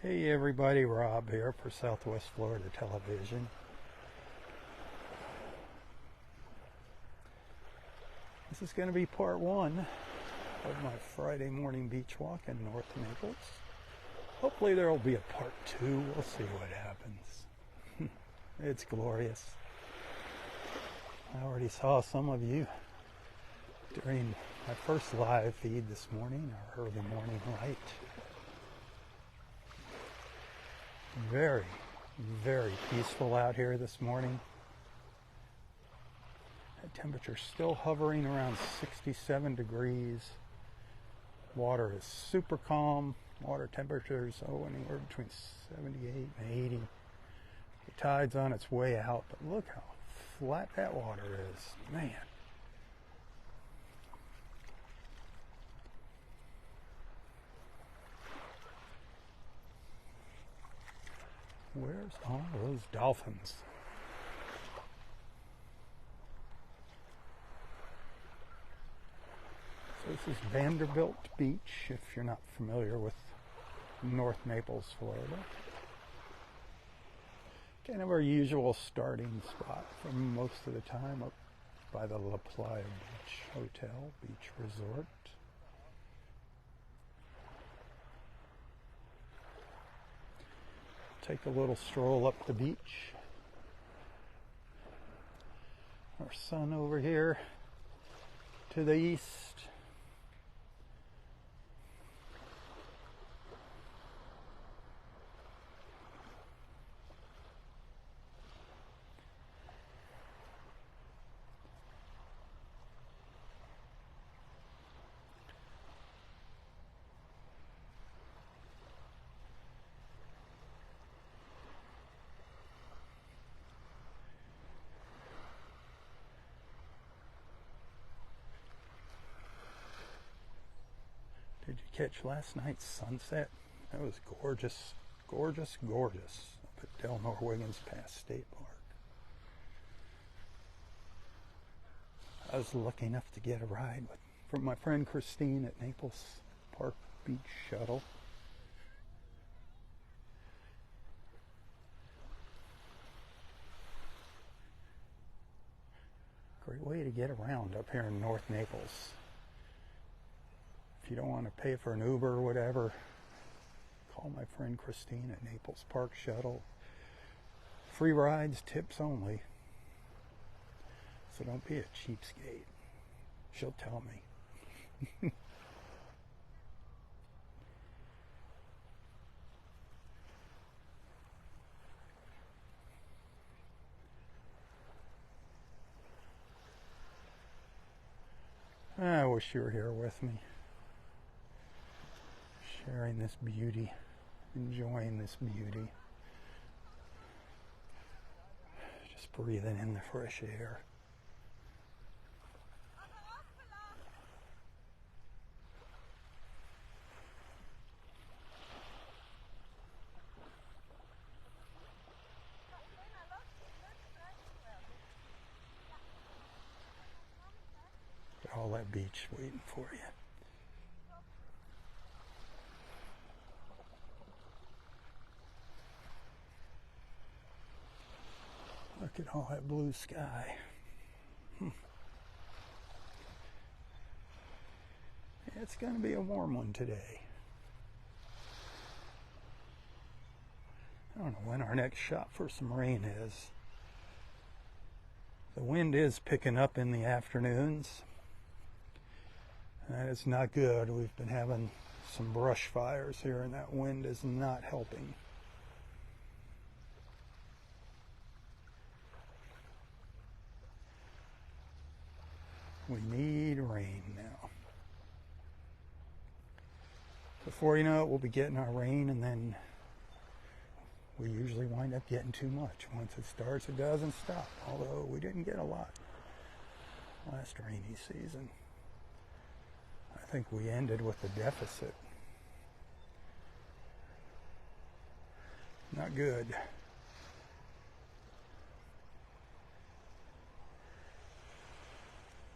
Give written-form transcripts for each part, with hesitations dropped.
Hey everybody, Rob here for Southwest Florida Television. This is going to be part one of my Friday morning beach walk in North Naples. Hopefully there will be a part two. We'll see what happens. It's glorious. I already saw some of you during my first live feed this morning, our early morning light. Very, very peaceful out here this morning. The temperature's still hovering around 67 degrees. Water is super calm. Water temperature's anywhere between 78 and 80. The tide's on its way out, but look how flat that water is. Man. Where's all those dolphins? So this is Vanderbilt Beach, if you're not familiar with North Naples, Florida. Kind of our usual starting spot for most of the time, up by the La Playa Beach Hotel, Beach Resort. Take a little stroll up the beach. Our sun over here to the east. Did you catch last night's sunset? That was gorgeous, gorgeous, gorgeous up at Del Norwigans Pass State Park. I was lucky enough to get a ride from my friend Christine at Naples Park Beach Shuttle. Great way to get around up here in North Naples. If you don't want to pay for an Uber or whatever, call my friend Christine at Naples Park Shuttle. Free rides, tips only. So don't be a cheapskate. She'll tell me. I wish you were here with me. Sharing this beauty, enjoying this beauty, just breathing in the fresh air. Got all that beach waiting for you. Look at all that blue sky. It's going to be a warm one today. I don't know when our next shot for some rain is. The wind is picking up in the afternoons. That is not good. We've been having some brush fires here, and that wind is not helping. We need rain now. Before you know it, we'll be getting our rain, and then we usually wind up getting too much. Once it starts, it doesn't stop. Although we didn't get a lot last rainy season. I think we ended with a deficit. Not good.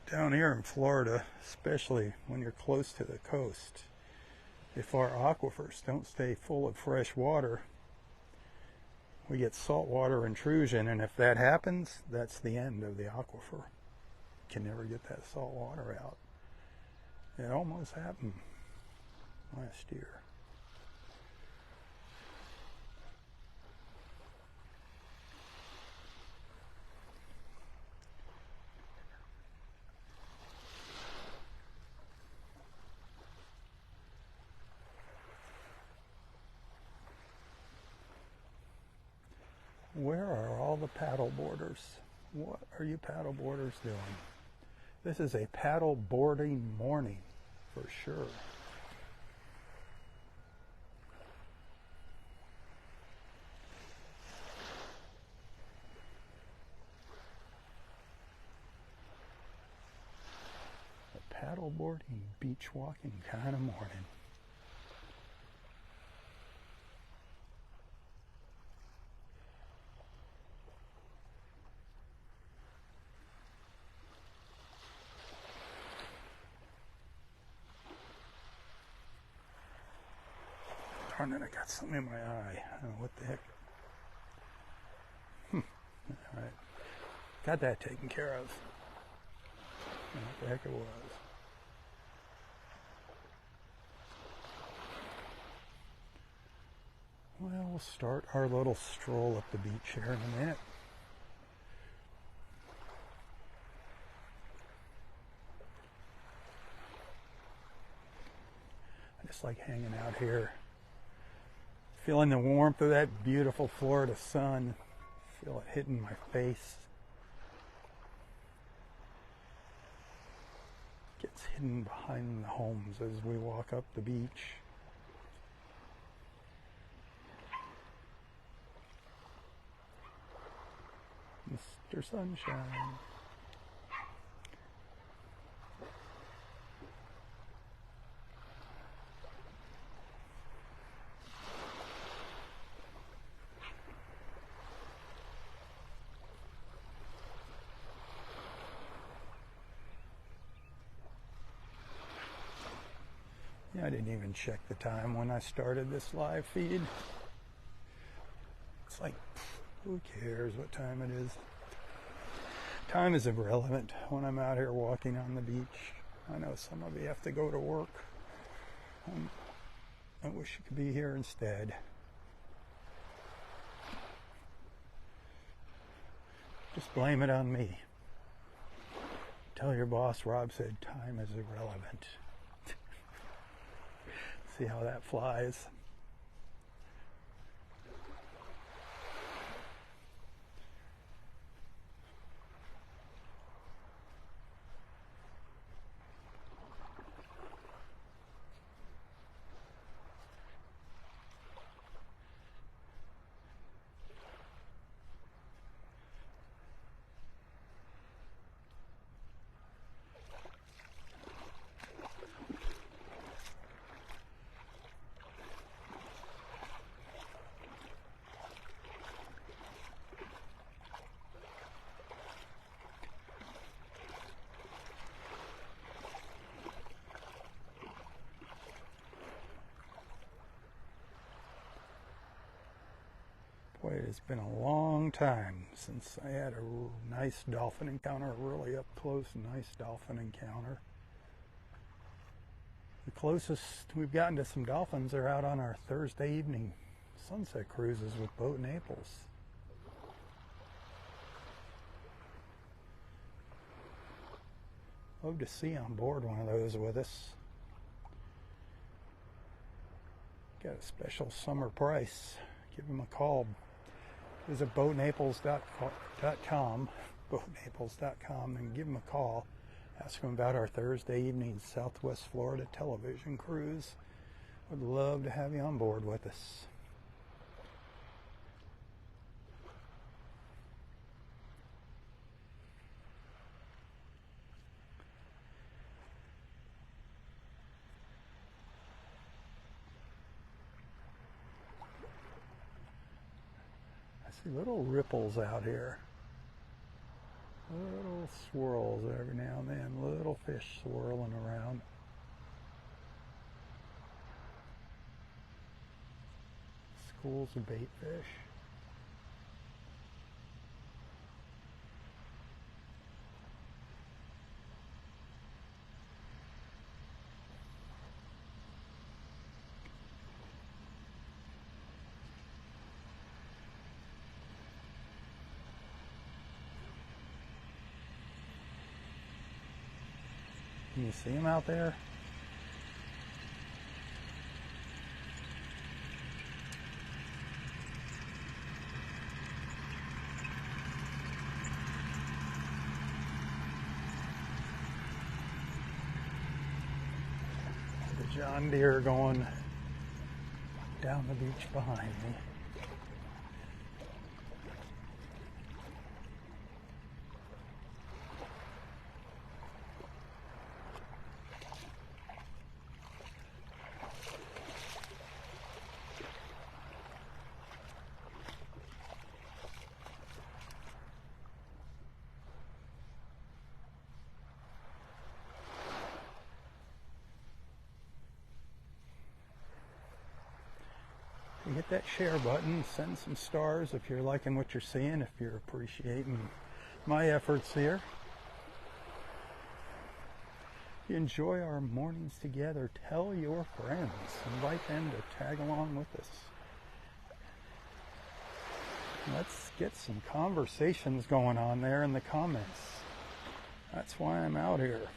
Down here in Florida, especially when you're close to the coast, if our aquifers don't stay full of fresh water, we get saltwater intrusion, and if that happens, that's the end of the aquifer. Can never get that salt water out. It almost happened last year. Where are all the paddle boarders? What are you paddle boarders doing? This is a paddle boarding morning for sure. A paddle boarding, beach walking kind of morning. Darn it, I got something in my eye. Oh, what the heck? Alright. Got that taken care of. What the heck it was. Well, we'll start our little stroll up the beach here in a minute. I just like hanging out here, feeling the warmth of that beautiful Florida sun. Feel it hitting my face. Gets hidden behind the homes as we walk up the beach. Mr. Sunshine. I didn't even check the time when I started this live feed. It's like, who cares what time it is? Time is irrelevant when I'm out here walking on the beach. I know some of you have to go to work. I wish you could be here instead. Just blame it on me. Tell your boss Rob said time is irrelevant. See how that flies. Boy, it's been a long time since I had a nice dolphin encounter, a really up close, nice dolphin encounter. The closest we've gotten to some dolphins are out on our Thursday evening sunset cruises with Boat Naples. Love to see on board one of those with us. Got a special summer price. Give them a call. Visit boatnaples.com, and give them a call. Ask them about our Thursday evening Southwest Florida television cruise. Would love to have you on board with us. See little ripples out here, little swirls every now and then, little fish swirling around. schools of bait fish. Can you see him out there? The John Deere going down the beach behind me. Hit that share button, send some stars if you're liking what you're seeing, if you're appreciating my efforts here. If you enjoy our mornings together, tell your friends, invite them to tag along with us. Let's get some conversations going on there in the comments. That's why I'm out here.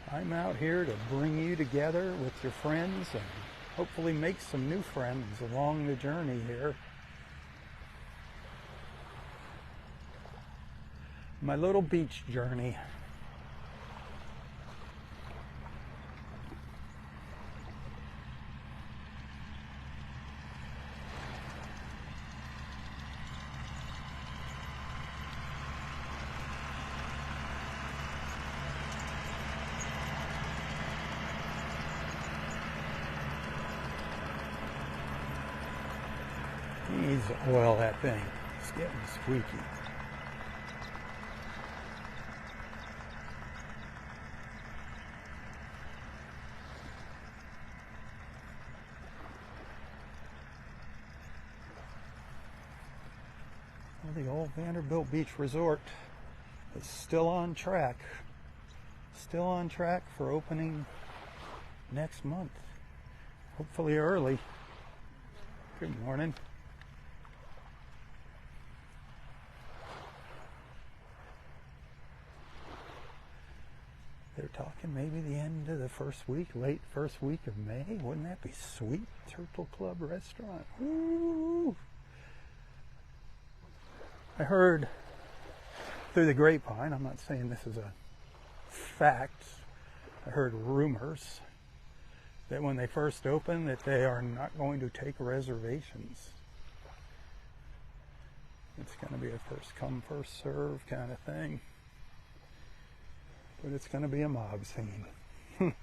I'm out here to bring you together with your friends and hopefully make some new friends along the journey here. My little beach journey. Needs to oil that thing. It's getting squeaky. Well, the old Vanderbilt Beach Resort is still on track. Still on track for opening next month. Hopefully early. Good morning. They're talking maybe the end of the first week, late first week of May. Wouldn't that be sweet? Turtle Club restaurant. Woo! I heard through the grapevine, I'm not saying this is a fact, I heard rumors that when they first open that they are not going to take reservations. It's going to be a first come, first serve kind of thing. But it's going to be a mob scene. You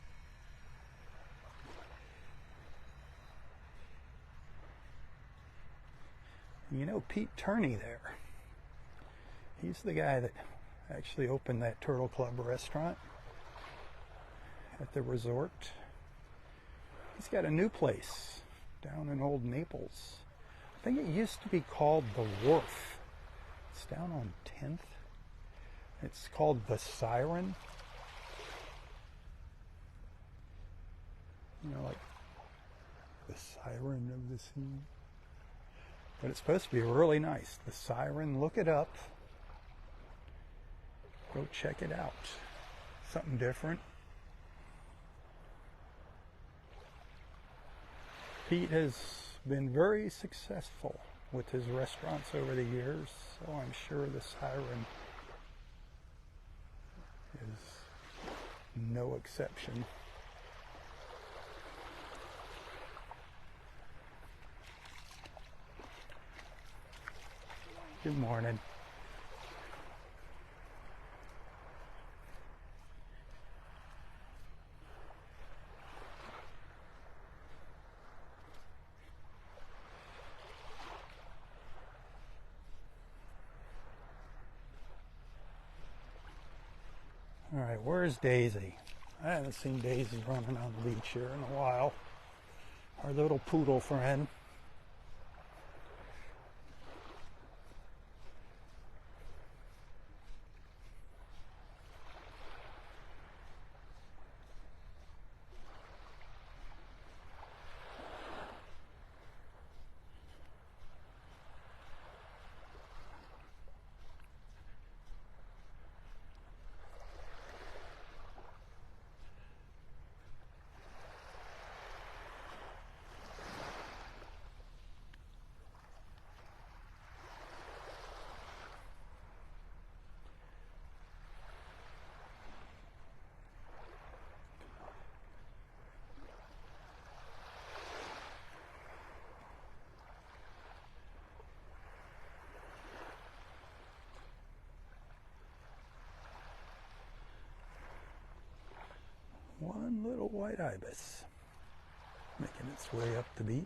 know Pete Turney there. He's the guy that actually opened that Turtle Club restaurant at the resort. He's got a new place down in old Naples. I think it used to be called The Wharf. It's down on 10th. It's called The Siren. You know, like the siren of the sea. But it's supposed to be really nice. The Siren, look it up. Go check it out. Something different. Pete has been very successful with his restaurants over the years, so I'm sure the Siren is no exception. Good morning. Alright, where's Daisy? I haven't seen Daisy running on the beach here in a while. Our little poodle friend. One little white ibis making its way up the beach.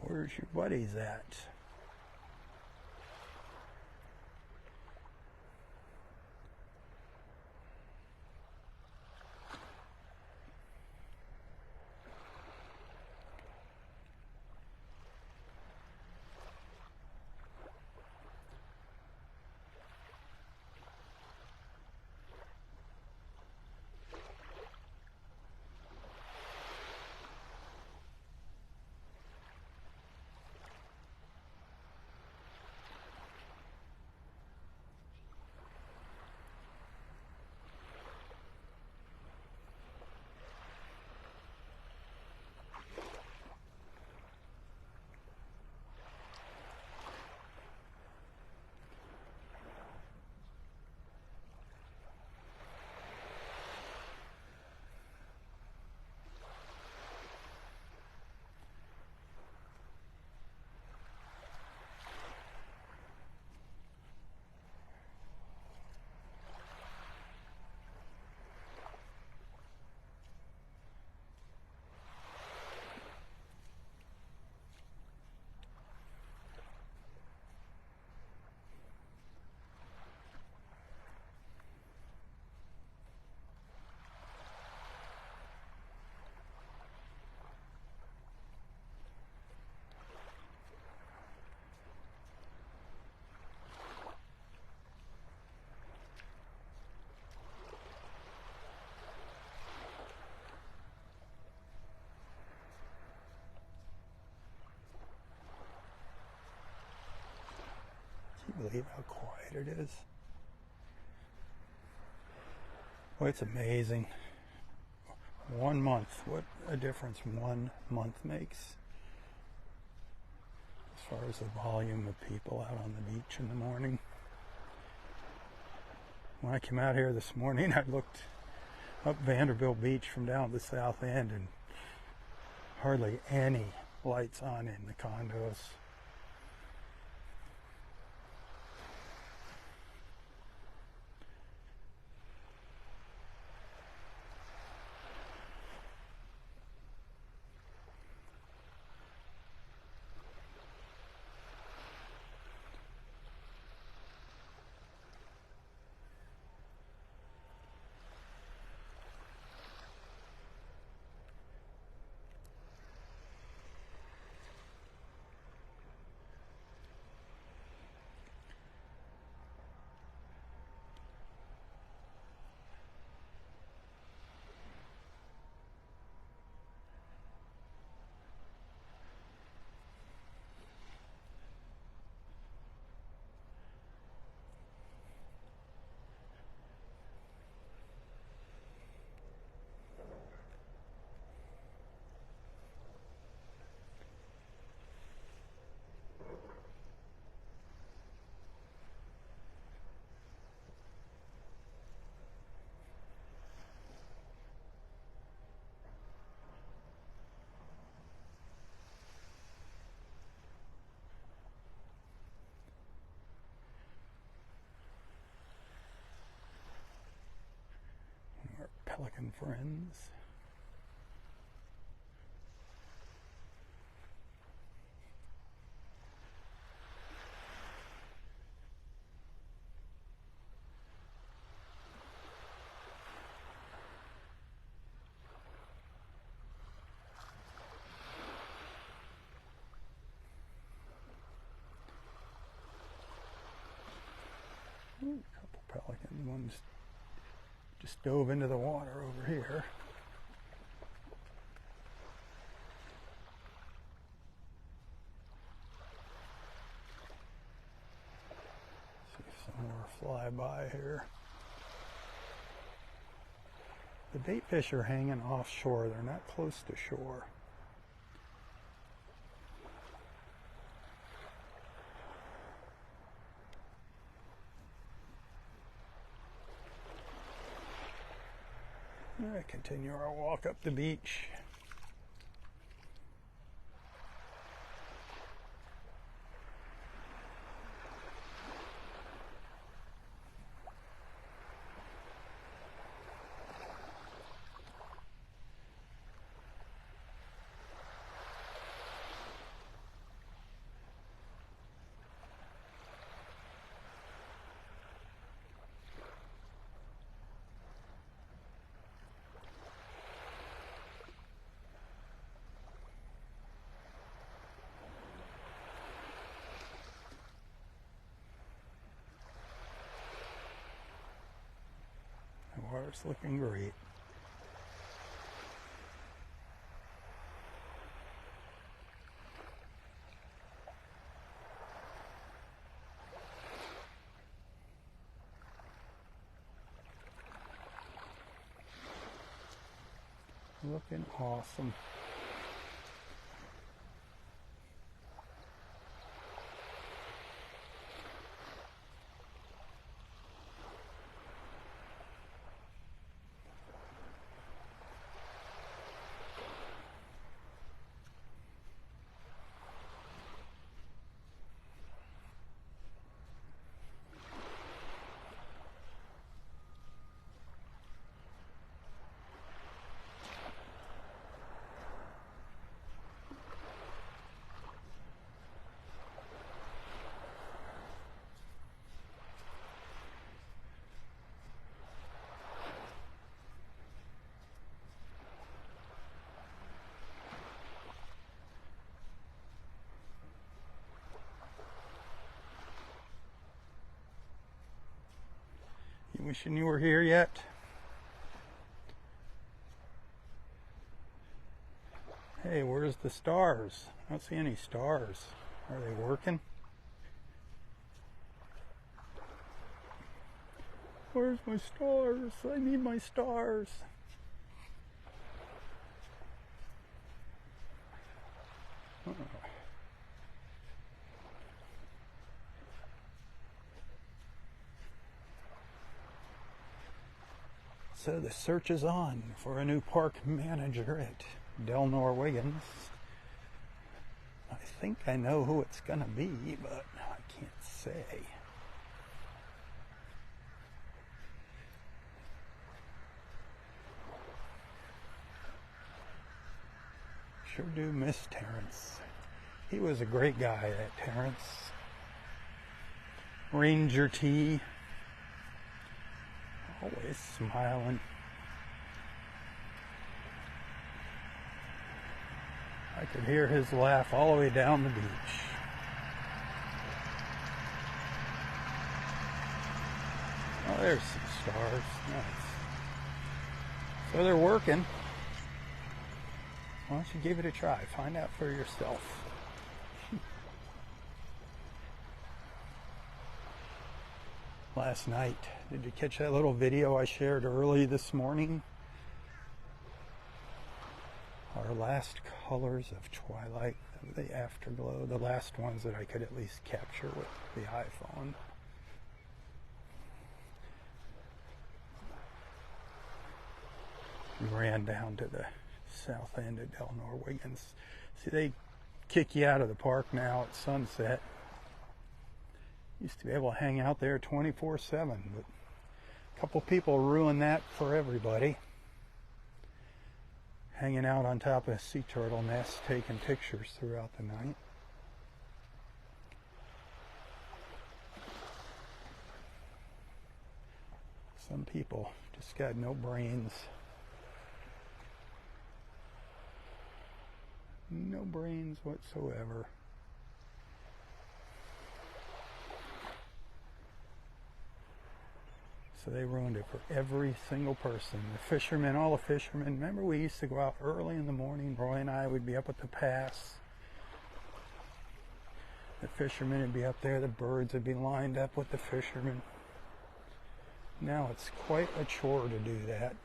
Where's your buddies at? Can you believe how quiet it is? Oh, it's amazing. 1 month, what a difference 1 month makes as far as the volume of people out on the beach in the morning. When I came out here this morning, I looked up Vanderbilt Beach from down at the south end and hardly any lights on in the condos. Our pelican friends. one's just dove into the water over here. See some more flyby here. The bait fish are hanging offshore. They're not close to shore. All right, continue our walk up the beach. The water's looking great. Looking awesome. You wishing you were here yet? Hey, where's the stars? I don't see any stars. Are they working? Where's my stars? I need my stars. Uh-oh. So the search is on for a new park manager at Del Norwegians. I think I know who it's going to be, but I can't say. Sure do miss Terrence. He was a great guy, that Terrence. Ranger T. Always smiling. I could hear his laugh all the way down the beach. Oh, there's some stars. Nice. So they're working. Why don't you give it a try? Find out for yourself. Last night, did you catch that little video I shared early this morning? Our last colors of twilight, the afterglow, the last ones that I could at least capture with the iPhone. We ran down to the south end of Del Norwegians. See, they kick you out of the park now at sunset. Used to be able to hang out there 24/7, but a couple people ruined that for everybody. Hanging out on top of a sea turtle nest, taking pictures throughout the night. Some people just got no brains. No brains whatsoever. So they ruined it for every single person. The fishermen, all the fishermen. Remember we used to go out early in the morning. Roy and I would be up at the pass. The fishermen would be up there. The birds would be lined up with the fishermen. Now it's quite a chore to do that.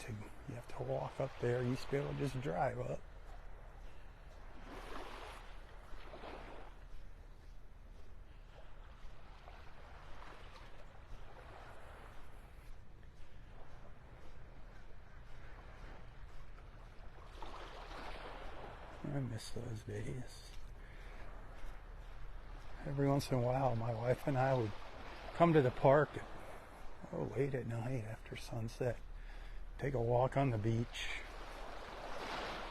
You have to walk up there. You used to be able to just drive up. I miss those days. Every once in a while, my wife and I would come to the park late at night after sunset, take a walk on the beach.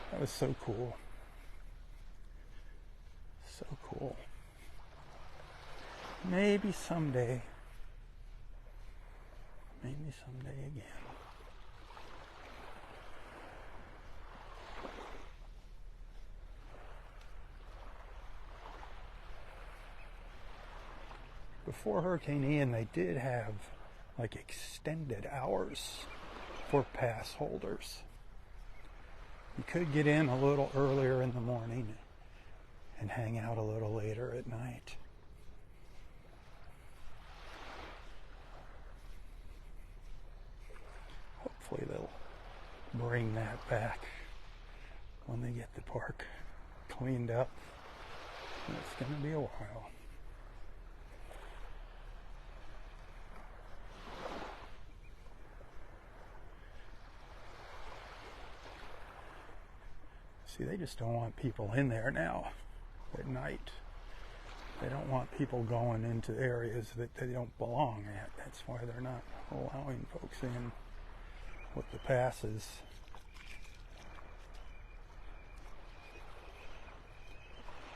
That was so cool. So cool. Maybe someday. Maybe someday again. Before Hurricane Ian, they did have like extended hours for pass holders. You could get in a little earlier in the morning and hang out a little later at night. Hopefully they'll bring that back when they get the park cleaned up. It's going to be a while. See, they just don't want people in there now at night. They don't want people going into areas that they don't belong at. That's why they're not allowing folks in with the passes.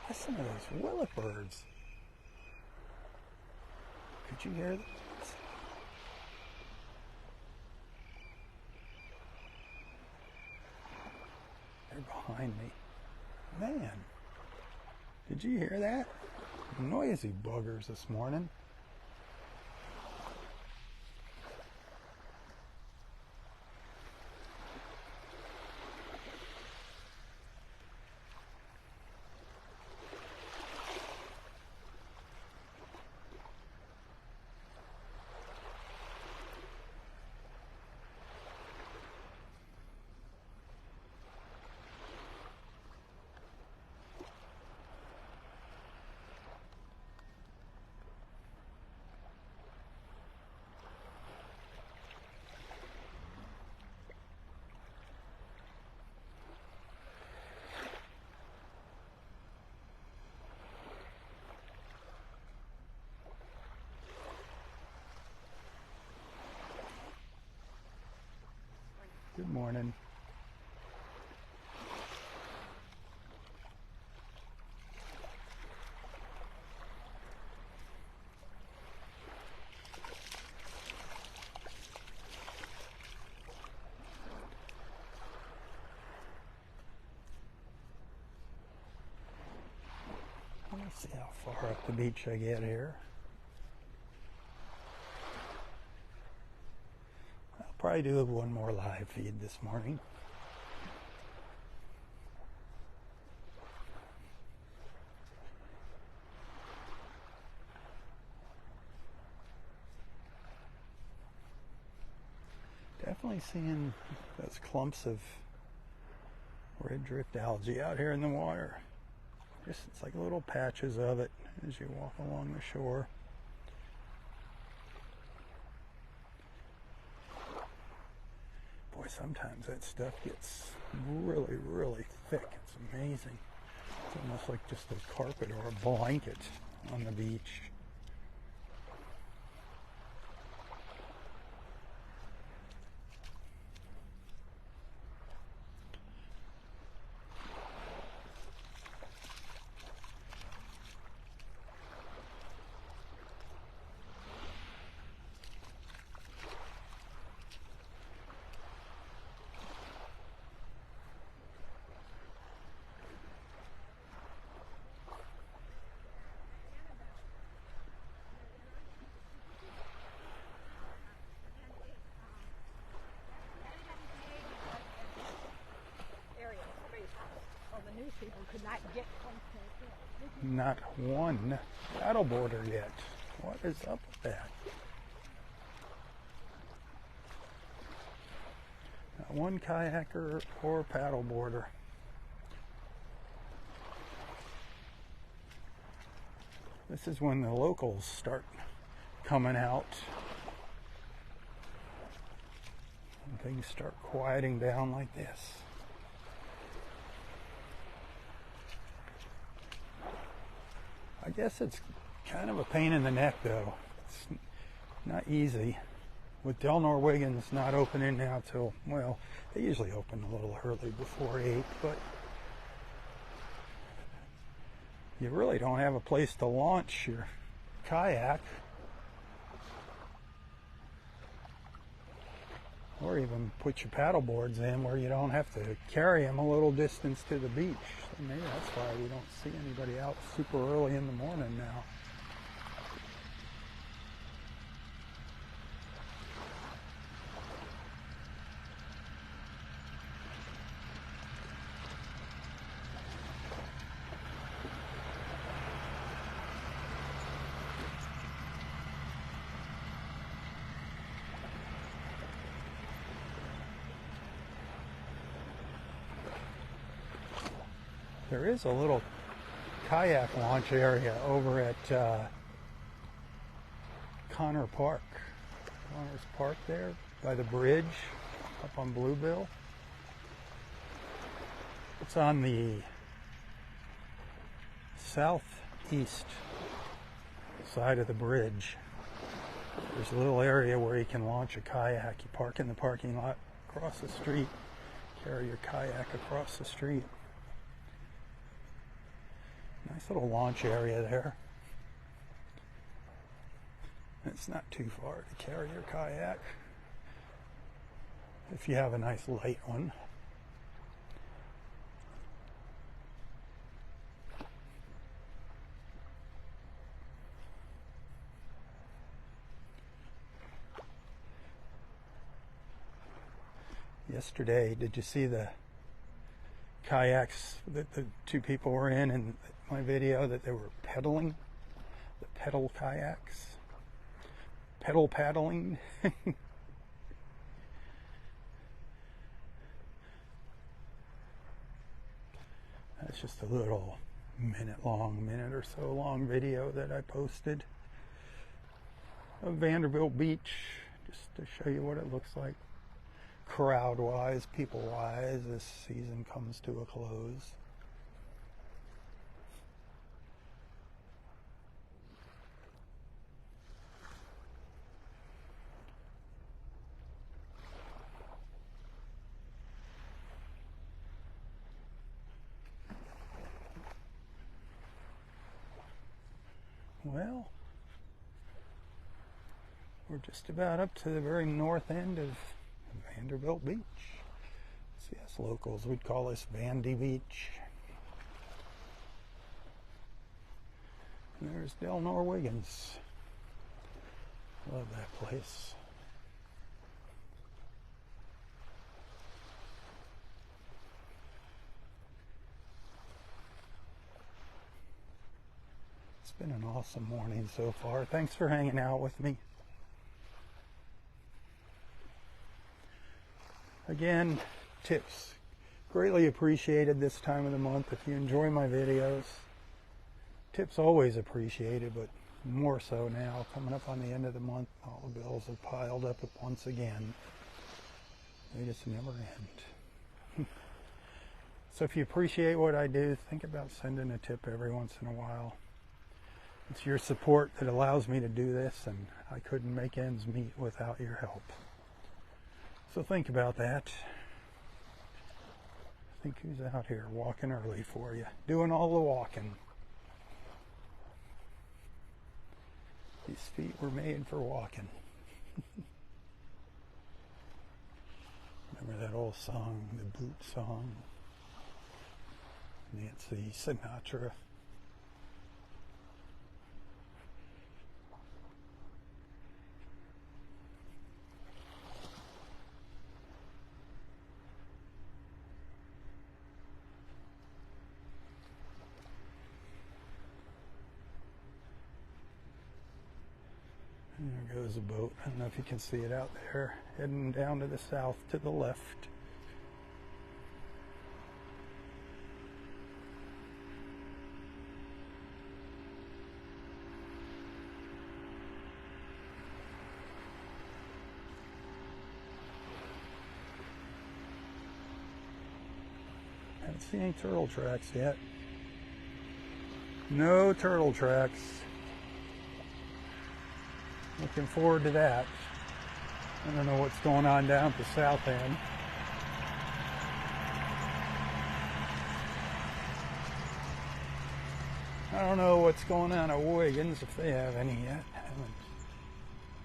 Listen to those willet birds. Could you hear that? Behind me. Man, did you hear that? Noisy buggers this morning. Good morning. Let's see how far up the beach I get here. I'll probably do one more live feed this morning. Definitely seeing those clumps of red drift algae out here in the water. Just it's like little patches of it as you walk along the shore. Boy, sometimes that stuff gets really, really thick. It's amazing. It's almost like just a carpet or a blanket on the beach. people could not get close to it. Not one paddleboarder yet. What is up with that? Not one kayaker or paddleboarder. This is when the locals start coming out. And things start quieting down like this. I guess it's kind of a pain in the neck though. It's not easy. With Del Norwegians not opening now till, well, they usually open a little early before 8, but you really don't have a place to launch your kayak or even put your paddle boards in where you don't have to carry them a little distance to the beach. So maybe that's why we don't see anybody out super early in the morning now. There is a little kayak launch area over at Connors Park there by the bridge up on Bluebill. It's on the southeast side of the bridge. There's a little area where you can launch a kayak. You park in the parking lot across the street, carry your kayak across the street. Nice little launch area there. It's not too far to carry your kayak if you have a nice light one. Yesterday, did you see the kayaks that the two people were in my video that they were pedaling? The pedal kayaks? Pedal paddling? That's just a little minute or so long video that I posted of Vanderbilt Beach, just to show you what it looks like crowd-wise, people-wise, this season comes to a close. Well, we're just about up to the very north end of Vanderbilt Beach. See, us locals would call this Vandy Beach. And there's Del Norwegians. Love that place. It's been an awesome morning so far. Thanks for hanging out with me. Again, tips. Greatly appreciated this time of the month. If you enjoy my videos, tips always appreciated, but more so now. Coming up on the end of the month, all the bills have piled up once again. They just never end. So if you appreciate what I do, think about sending a tip every once in a while. It's your support that allows me to do this, and I couldn't make ends meet without your help. So think about that. Think who's out here walking early for you, doing all the walking. These feet were made for walking. Remember that old song, the boot song? Nancy Sinatra. goes a boat. I don't know if you can see it out there, heading down to the south to the left. Haven't seen any turtle tracks yet. No turtle tracks. Looking forward to that. I don't know what's going on down at the south end. I don't know what's going on at Wiggins, if they have any yet. I haven't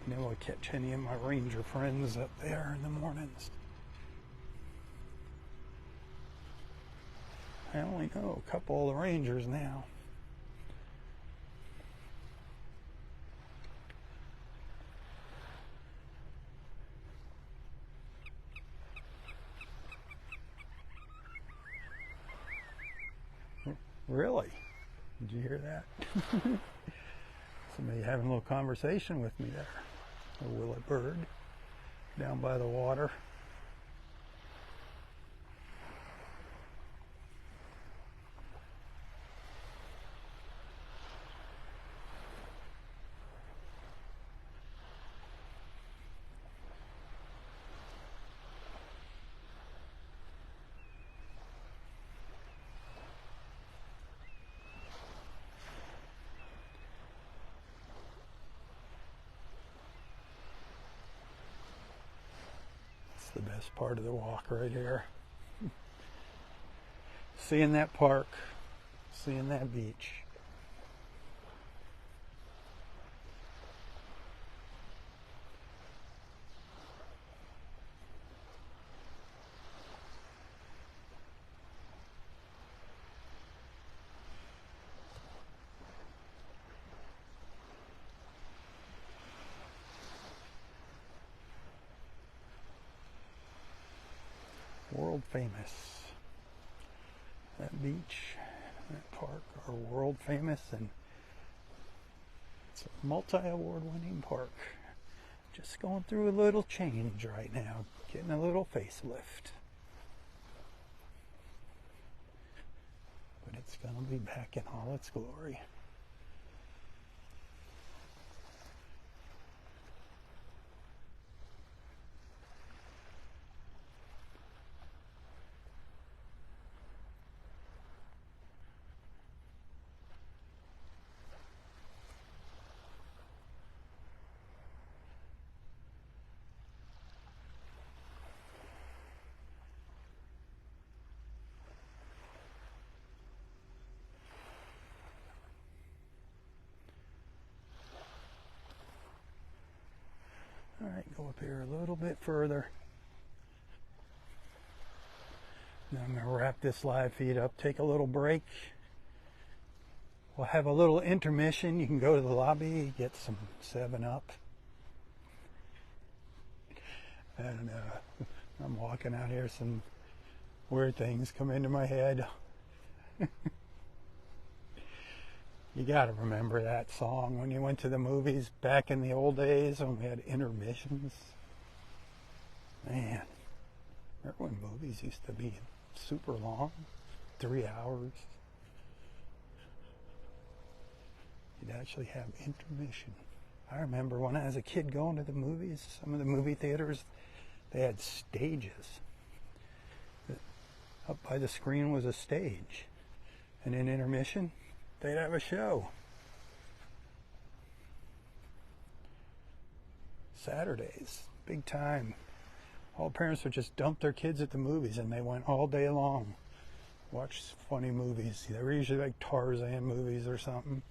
been able to catch any of my ranger friends up there in the mornings. I only know a couple of the rangers now. Really? Did you hear that? Somebody having a little conversation with me there. A willet bird down by the water. The best part of the walk right here. Seeing that park, seeing that beach. World famous. That beach, that park are world famous, and it's a multi-award winning park. Just going through a little change right now, getting a little facelift. But it's going to be back in all its glory. All right, go up here a little bit further. Now I'm going to wrap this live feed up, take a little break. We'll have a little intermission. You can go to the lobby, get some 7-Up. And I'm walking out here, some weird things come into my head. You gotta remember that song when you went to the movies back in the old days when we had intermissions. Man, remember when movies used to be super long? 3 hours. You'd actually have intermission. I remember when I was a kid going to the movies, some of the movie theaters, they had stages. Up by the screen was a stage. And in intermission, they'd have a show. Saturdays, big time. All parents would just dump their kids at the movies, and they went all day long. Watch funny movies. They were usually like Tarzan movies or something.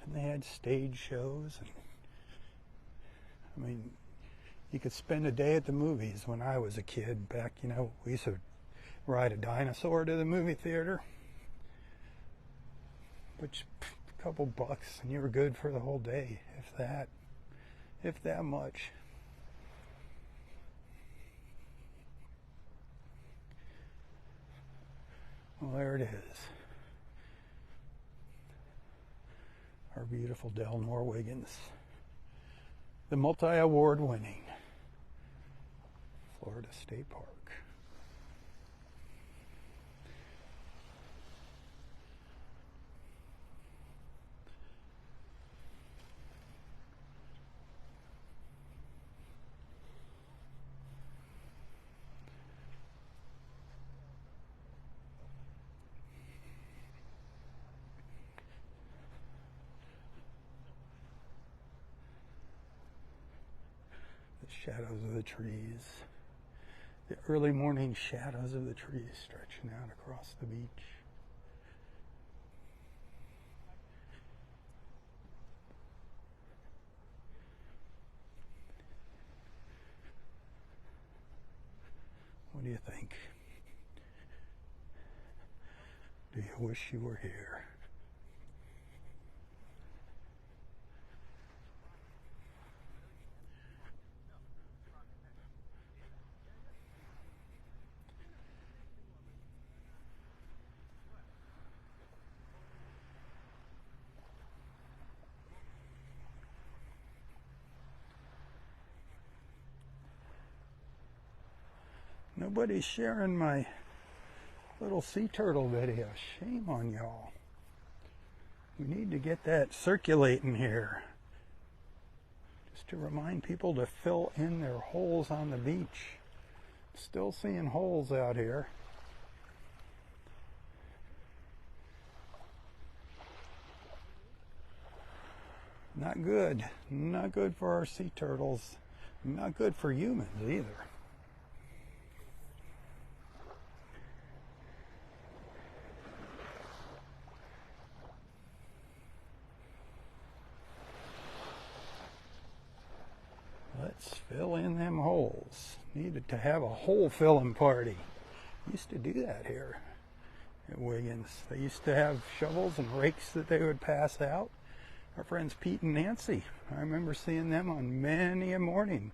And they had stage shows. And, I mean, you could spend a day at the movies when I was a kid. Back, we used to ride a dinosaur to the movie theater. Which, a couple bucks, and you were good for the whole day, if that much. Well, there it is. Our beautiful Del Norwiggins. the multi-award winning Florida State Park. Shadows of the trees, the early morning shadows of the trees stretching out across the beach. What do you think? Do you wish you were here? Nobody's sharing my little sea turtle video. Shame on y'all. We need to get that circulating here. Just to remind people to fill in their holes on the beach. Still seeing holes out here. Not good. Not good for our sea turtles. Not good for humans either. Let's fill in them holes. Needed to have a hole filling party. Used to do that here at Wiggins. They used to have shovels and rakes that they would pass out. Our friends Pete and Nancy, I remember seeing them on many a morning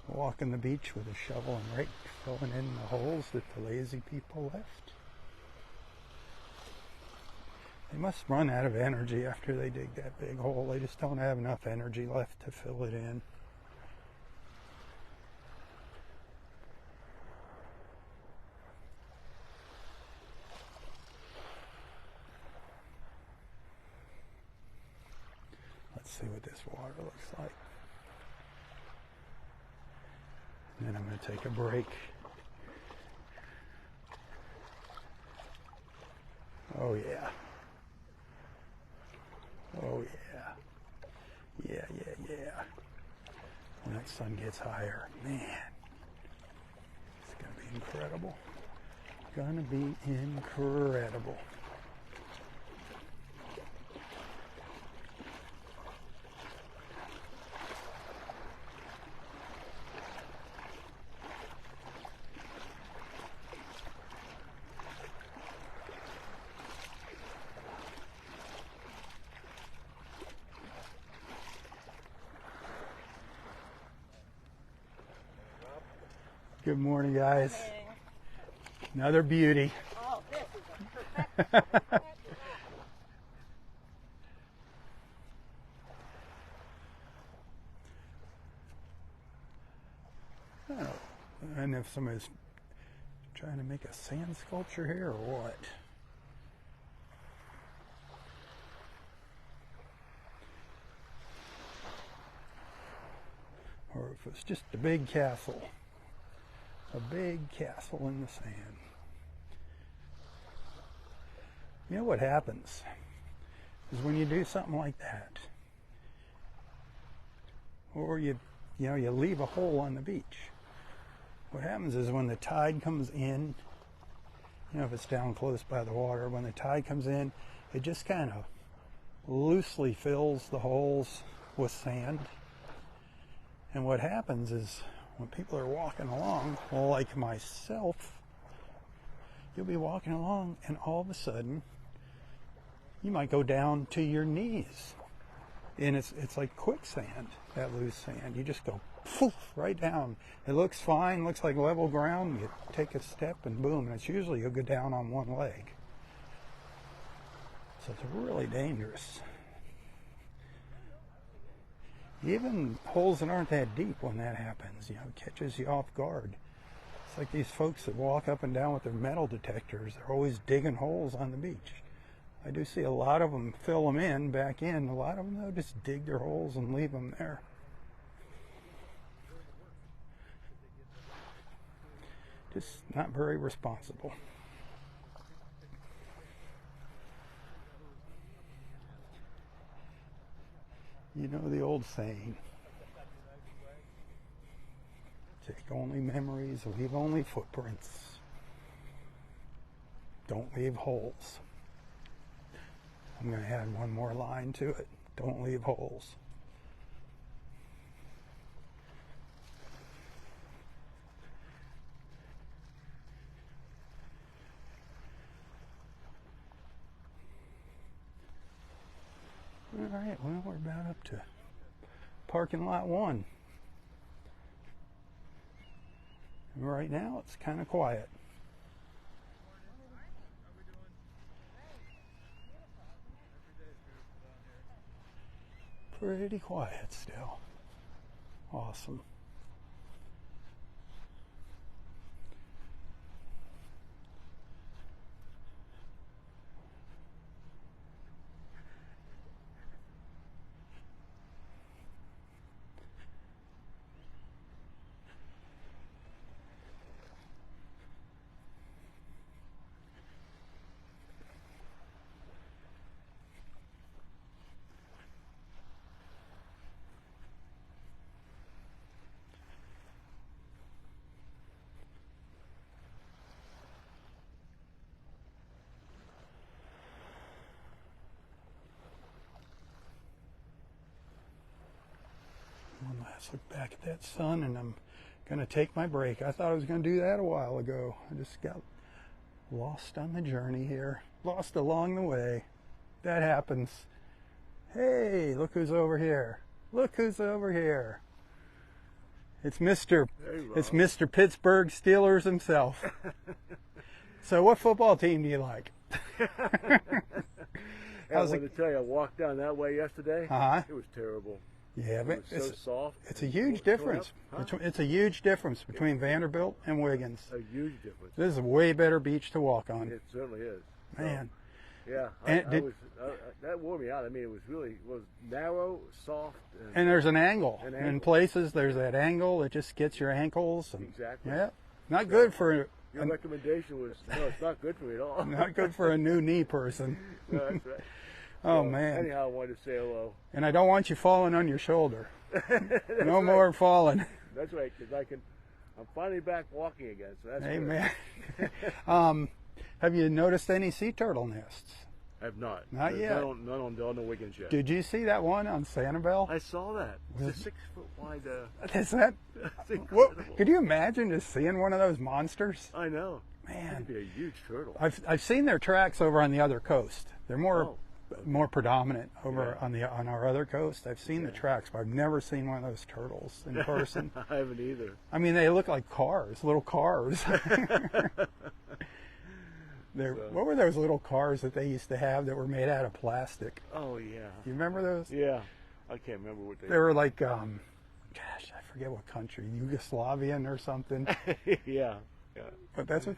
walking the beach with a shovel and rake, filling in the holes that the lazy people left. They must run out of energy after they dig that big hole. They just don't have enough energy left to fill it in. Let's see what this water looks like. And then I'm going to take a break. Oh yeah. Oh yeah. Yeah. When that sun gets higher, man, it's going to be incredible. Gonna be incredible. Good morning, guys. Morning. Another beauty. Oh, this is a perfect. Oh, and if somebody's trying to make a sand sculpture here or what? Or if it's just a big castle. A big castle in the sand. You know what happens is when you do something like that, or you leave a hole on the beach. What happens is when the tide comes in, if it's down close by the water, when the tide comes in, it just kind of loosely fills the holes with sand. And what happens is when people are walking along, well, like myself, you'll be walking along and all of a sudden you might go down to your knees. And it's like quicksand, that loose sand. You just go poof, right down. It looks fine, looks like level ground. You take a step and boom, and it's usually you'll go down on one leg. So it's really dangerous. Even holes that aren't that deep, when that happens, you know, it catches you off guard. It's like these folks that walk up and down with their metal detectors. They're always digging holes on the beach. I do see a lot of them fill them in, back in. A lot of them, though, just dig their holes and leave them there. Just not very responsible. You know the old saying, take only memories, leave only footprints. Don't leave holes. I'm going to add one more line to it. Don't leave holes. All right, well, we're about up to parking lot 1. And right now, it's kind of quiet. Pretty quiet still. Awesome. One last look back at that sun, and I'm going to take my break. I thought I was going to do that a while ago. I just got lost on the journey here, lost along the way. That happens. Hey, look who's over here. Look who's over here. It's Mr. Pittsburgh Steelers himself. So what football team do you like? I wanted to tell you, I walked down that way yesterday. It was terrible. Yeah, but it was so soft. It's a huge difference. It's a huge difference between Vanderbilt and Wiggins. A huge difference. This is a way better beach to walk on. It certainly is. Man. Yeah, that wore me out. I mean, it was narrow, soft. And there's an angle. In places, there's that angle that just gets your ankles. And, exactly. Yeah, not good for... Your recommendation was, no, it's not good for me at all. Not good for a new knee person. No, that's right. Oh, so, man. Anyhow, I wanted to say hello. And I don't want you falling on your shoulder. No more falling. That's right, because I'm finally back walking again, so that's Amen. Good. Have you noticed any sea turtle nests? I have not. Not yet. None on the Wiggins yet. Did you see that one on Sanibel? I saw that. It's a 6 foot wide. Is that? What, could you imagine just seeing one of those monsters? I know. Man, that'd be a huge turtle. I've seen their tracks over on the other coast. They're more predominant over on our other coast. I've seen the tracks, but I've never seen one of those turtles in person. I haven't either. I mean, they look like cars, little cars. What were those little cars that they used to have that were made out of plastic? Oh, yeah. You remember those? Yeah. I can't remember what they were. They were like, gosh, I forget what country, Yugoslavian or something. Yeah. But that's what,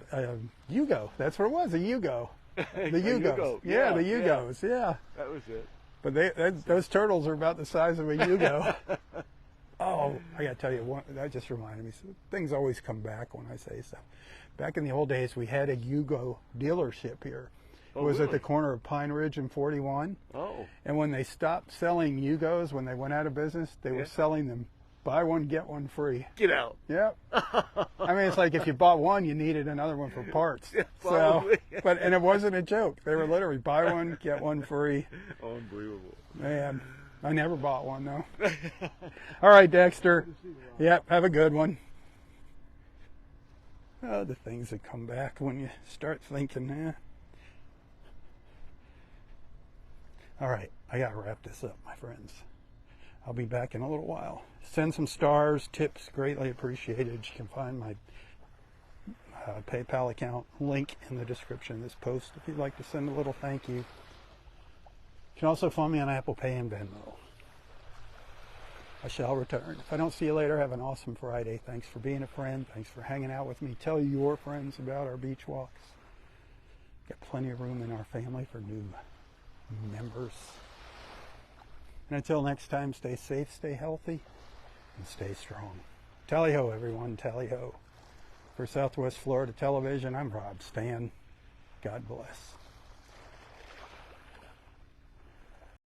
Yugo, that's what it was, a Yugo. The Yugos. Yeah, the Yugos, yeah. That was it. But those turtles are about the size of a Yugo. Oh, I got to tell you, that just reminded me. Things always come back when I say so. Back in the old days, we had a Yugo dealership here. It was at the corner of Pine Ridge and 41. Oh. And when they stopped selling Yugos, when they went out of business, they were selling them buy one, get one free. Get out. Yep. I mean, it's like if you bought one, you needed another one for parts. Yeah, so, and it wasn't a joke. They were literally buy one, get one free. Unbelievable. Man, I never bought one, though. All right, Dexter. Yep, have a good one. Oh, the things that come back when you start thinking, All right, I got to wrap this up, my friends. I'll be back in a little while. Send some stars, tips, greatly appreciated. You can find my PayPal account link in the description of this post if you'd like to send a little thank you. You can also find me on Apple Pay and Venmo. I shall return. If I don't see you later, have an awesome Friday. Thanks for being a friend. Thanks for hanging out with me. Tell your friends about our beach walks. Got plenty of room in our family for new members. And until next time, stay safe, stay healthy, and stay strong. Tally-ho, everyone. Tally-ho. For Southwest Florida Television, I'm Robb Stan. God bless.